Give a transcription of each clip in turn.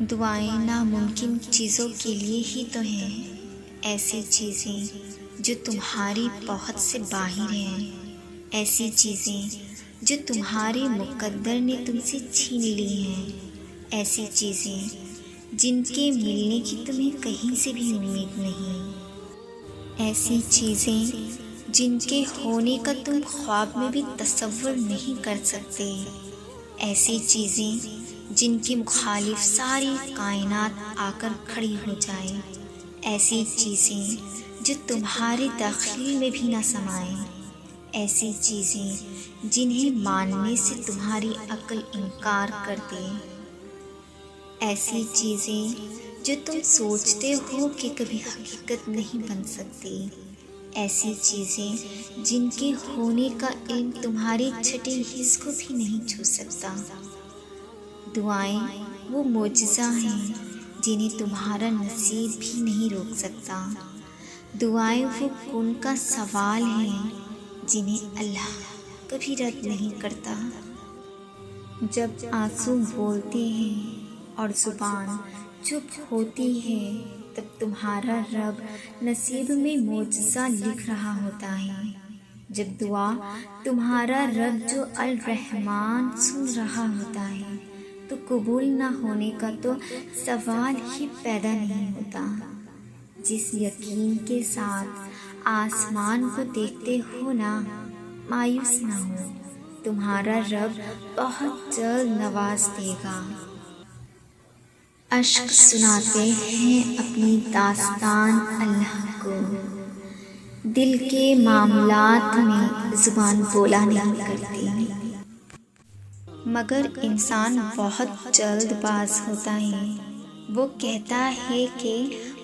دعائیں ناممکن چیزوں کے لیے ہی تو ہیں، ایسی چیزیں جو تمہاری بہت سے باہر ہیں، ایسی چیزیں جو تمہارے مقدر نے تم سے چھین لی ہیں، ایسی چیزیں جن کے ملنے کی تمہیں کہیں سے بھی امید نہیں، ایسی چیزیں جن کے ہونے کا تم خواب میں بھی تصور نہیں کر سکتے، ایسی چیزیں جن کے مخالف ساری کائنات آ کر کھڑی ہو جائے، ایسی چیزیں جو تمہارے داخل میں بھی نہ سمائیں، ایسی چیزیں جنہیں ماننے سے تمہاری عقل انکار کر دے، ایسی چیزیں جو تم سوچتے ہو کہ کبھی حقیقت نہیں بن سکتی، ایسی چیزیں جن کے ہونے کا علم تمہارے چھٹے حس کو بھی نہیں چھو سکتا۔ دعائیں وہ معجزہ ہیں جنہیں تمہارا نصیب بھی نہیں روک سکتا، دعائیں وہ کن کا سوال ہیں جنہیں اللہ کبھی رد نہیں کرتا۔ جب آنسو بولتے ہیں اور زبان چپ ہوتی ہے، تب تمہارا رب نصیب میں معجزہ لکھ رہا ہوتا ہے۔ جب دعا تمہارا رب جو الرحمن سن رہا ہوتا ہے، تو قبول نہ ہونے کا تو سوال ہی پیدا نہیں ہوتا۔ جس یقین کے ساتھ آسمان کو دیکھتے ہو نا، مایوس نہ ہو، تمہارا رب بہت جلد نواز دے گا۔ اشک سناتے ہیں اپنی داستان اللہ کو، دل کے معاملات میں زبان بولا نہیں کرتی، مگر انسان بہت جلد باز ہوتا ہے۔ وہ کہتا ہے کہ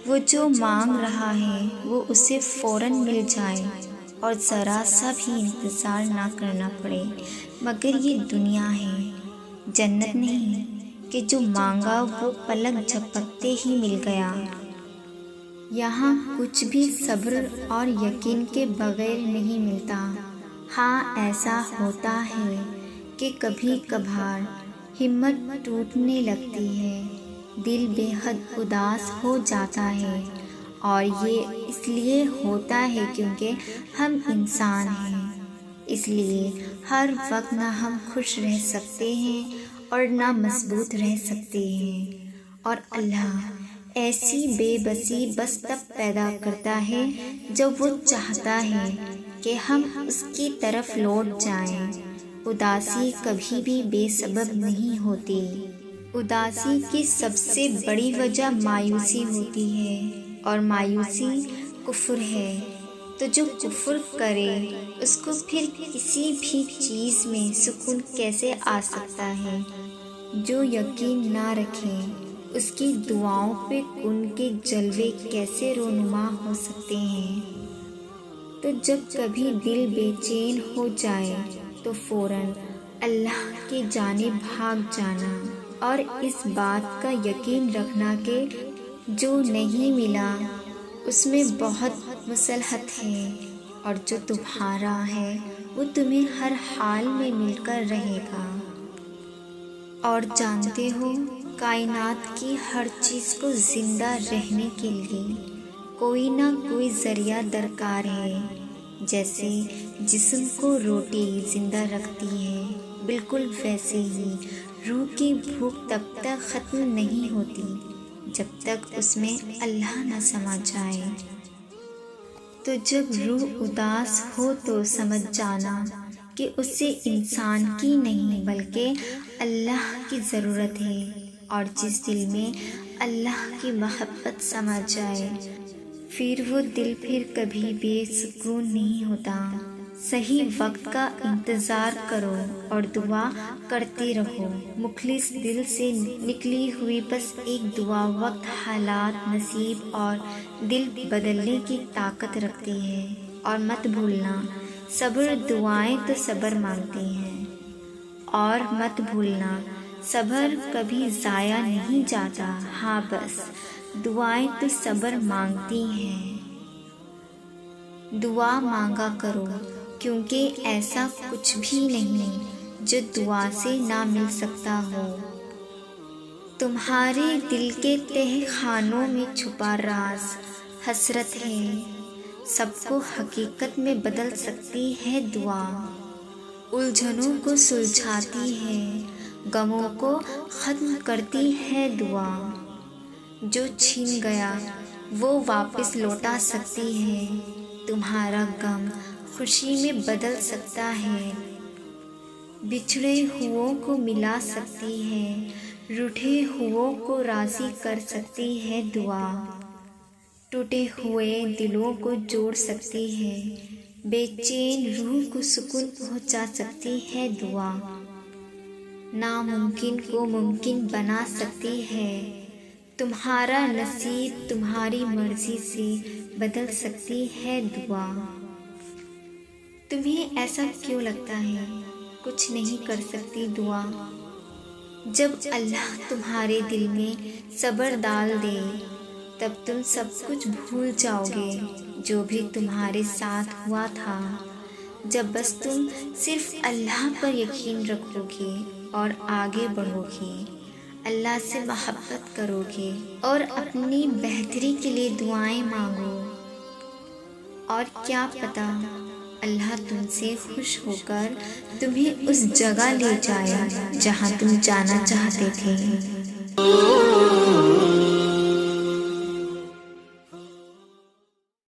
وہ جو مانگ رہا ہے وہ اسے فوراً مل جائے اور ذرا سا بھی انتظار نہ کرنا پڑے، مگر یہ دنیا ہے، جنت نہیں کہ جو مانگا وہ پلک جھپکتے ہی مل گیا۔ یہاں کچھ بھی صبر اور یقین کے بغیر نہیں ملتا۔ ہاں، ایسا ہوتا ہے کہ کبھی کبھار ہمت ٹوٹنے لگتی ہے، دل بے حد اداس ہو جاتا ہے، اور یہ اس لیے ہوتا ہے کیونکہ ہم انسان ہیں، اس لیے ہر وقت نہ ہم خوش رہ سکتے ہیں اور نہ مضبوط رہ سکتے ہیں، اور اللہ ایسی بے بسی بس تب پیدا کرتا ہے جب وہ چاہتا ہے کہ ہم اس کی طرف لوٹ جائیں۔ اداسی کبھی بھی بے سبب نہیں ہوتی، اداسی کی سب سے بڑی وجہ مایوسی ہوتی ہے، اور مایوسی کفر ہے، تو جو کفر کرے اس کو پھر کسی بھی چیز میں سکون کیسے آ سکتا ہے؟ جو یقین نہ رکھے اس کی دعاؤں پہ کن کے جلوے کیسے رونما ہو سکتے ہیں؟ تو جب کبھی دل بے چین ہو جائے تو فوراً اللہ کی جانب بھاگ جانا، اور اس بات کا یقین رکھنا کہ جو نہیں ملا اس میں بہت مصلحت ہے، اور جو تمہارا ہے وہ تمہیں ہر حال میں مل کر رہے گا۔ اور جانتے ہو، کائنات کی ہر چیز کو زندہ رہنے کے لیے کوئی نہ کوئی ذریعہ درکار ہے۔ جیسے جسم کو روٹی زندہ رکھتی ہے، بالکل ویسے ہی روح کی بھوک تب تک ختم نہیں ہوتی جب تک اس میں اللہ نہ سما جائے۔ تو جب روح اداس ہو تو سمجھ جانا کہ اسے انسان کی نہیں بلکہ اللہ کی ضرورت ہے، اور جس دل میں اللہ کی محبت سما جائے پھر وہ دل پھر کبھی بے سکون نہیں ہوتا۔ صحیح وقت کا انتظار کرو اور دعا کرتے رہو۔ مخلص دل سے نکلی ہوئی بس ایک دعا وقت حالات، نصیب اور دل بدلنے کی طاقت رکھتی ہے۔ اور مت بھولنا، صبر دعائیں تو صبر مانگتی ہیں، اور مت بھولنا صبر کبھی ضائع نہیں جاتا۔ ہاں، بس دعائیں تو صبر مانگتی ہیں۔ دعا مانگا کرو، کیونکہ ایسا کچھ بھی نہیں جو دعا سے نہ مل سکتا ہو۔ تمہارے دل کے تہ خانوں میں چھپا راز حسرت ہے، سب کو حقیقت میں بدل سکتی ہے دعا، الجھنوں کو سلجھاتی ہے، غموں کو ختم کرتی ہے دعا، جو چھین گیا وہ واپس لوٹا سکتی ہے، تمہارا غم خوشی میں بدل سکتا ہے، بچھڑے ہوں کو ملا سکتی ہے، روٹھے ہوں کو راضی کر سکتی ہے دعا، ٹوٹے ہوئے دلوں کو جوڑ سکتی ہے، بے چین روح کو سکون پہنچا سکتی ہے دعا، ناممکن کو ممکن بنا سکتی ہے، تمہارا نصیب تمہاری مرضی سے بدل سکتی ہے دعا۔ تمہیں ایسا کیوں لگتا ہے کچھ نہیں کر سکتی دعا؟ جب اللہ تمہارے دل میں صبر ڈال دے تب تم سب کچھ بھول جاؤ گے جو بھی تمہارے ساتھ ہوا تھا، جب بس تم صرف اللہ پر یقین رکھو گے اور آگے بڑھو گے، اللہ سے محبت کرو گے اور اپنی بہتری کے لیے دعائیں مانگو، اور کیا پتہ اللہ تم سے خوش ہو کر تمہیں اس جگہ لے جائے جہاں تم جانا چاہتے تھے۔